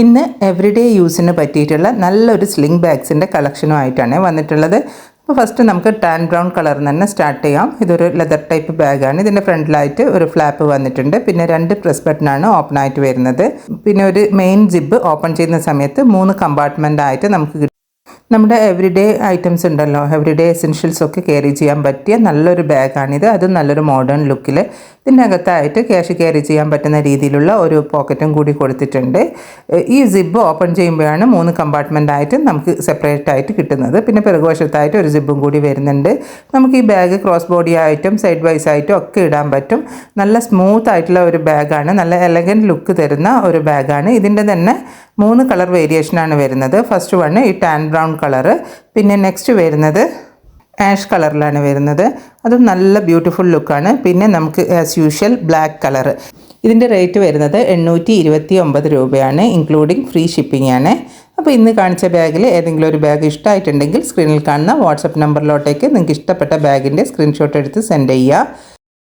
ഇന്ന് എവറിഡേ യൂസിന് പറ്റിയിട്ടുള്ള നല്ലൊരു സ്ലിംഗ് ബാഗ്സിൻ്റെ കളക്ഷനുമായിട്ടാണ് വന്നിട്ടുള്ളത്. അപ്പോൾ ഫസ്റ്റ് നമുക്ക് ടാൻ ബ്രൗൺ കളറിൽ തന്നെ സ്റ്റാർട്ട് ചെയ്യാം. ഇതൊരു ലെതർ ടൈപ്പ് ബാഗാണ്. ഇതിൻ്റെ ഫ്രണ്ടിലായിട്ട് ഒരു ഫ്ലാപ്പ് വന്നിട്ടുണ്ട്. പിന്നെ 2 പ്രസ് ബട്ടണാണ് ഓപ്പൺ ആയിട്ട് വരുന്നത്. പിന്നെ ഒരു മെയിൻ ജിബ് ഓപ്പൺ ചെയ്യുന്ന സമയത്ത് 3 കമ്പാർട്ട്മെൻ്റ് ആയിട്ട് നമുക്ക് നമ്മുടെ എവറിഡേ ഐറ്റംസ് ഉണ്ടല്ലോ, എവറിഡേ എസെൻഷ്യൽസ് ഒക്കെ ക്യാരി ചെയ്യാൻ പറ്റിയ നല്ലൊരു ബാഗാണിത്. അതും നല്ലൊരു മോഡേൺ ലുക്കിൽ. ഇതിൻ്റെ അകത്തായിട്ട് ക്യാഷ് ക്യാരി ചെയ്യാൻ പറ്റുന്ന രീതിയിലുള്ള ഒരു പോക്കറ്റും കൂടി കൊടുത്തിട്ടുണ്ട്. ഈ സിബ് ഓപ്പൺ ചെയ്യുമ്പോഴാണ് 3 കമ്പാർട്ട്മെൻ്റ് ആയിട്ട് നമുക്ക് സെപ്പറേറ്റ് ആയിട്ട് കിട്ടുന്നത്. പിന്നെ പിറകുവശത്തായിട്ട് ഒരു സിബും കൂടി വരുന്നുണ്ട്. നമുക്ക് ഈ ബാഗ് ക്രോസ് ബോഡി ആയിട്ടും സൈഡ് വൈസ് ആയിട്ടും ഒക്കെ ഇടാൻ പറ്റും. നല്ല സ്മൂത്ത് ആയിട്ടുള്ള ഒരു ബാഗാണ്. നല്ല എലഗൻറ്റ് ലുക്ക് തരുന്ന ഒരു ബാഗാണ്. ഇതിൻ്റെ തന്നെ 3 കളർ വേരിയേഷനാണ് വരുന്നത്. ഫസ്റ്റ് വണ് ഈ ടാൻ ബ്രൗൺ കളറ്, പിന്നെ നെക്സ്റ്റ് വരുന്നത് ആഷ് കളറിലാണ് വരുന്നത്. അതും നല്ല ബ്യൂട്ടിഫുൾ ലുക്കാണ്. പിന്നെ നമുക്ക് ആസ് യൂഷ്വൽ ബ്ലാക്ക് കളറ്. ഇതിൻ്റെ റേറ്റ് വരുന്നത് 829 രൂപയാണ്, ഇൻക്ലൂഡിങ് ഫ്രീ ഷിപ്പിംഗ് ആണ്. അപ്പോൾ ഇന്ന് കാണിച്ച ബാഗിൽ ഏതെങ്കിലും ഒരു ബാഗ് ഇഷ്ടമായിട്ടുണ്ടെങ്കിൽ സ്ക്രീനിൽ കാണുന്ന വാട്സപ്പ് നമ്പറിലോട്ടേക്ക് നിങ്ങൾക്ക് ഇഷ്ടപ്പെട്ട ബാഗിൻ്റെ സ്ക്രീൻഷോട്ട് എടുത്ത് സെൻഡ് ചെയ്യുക.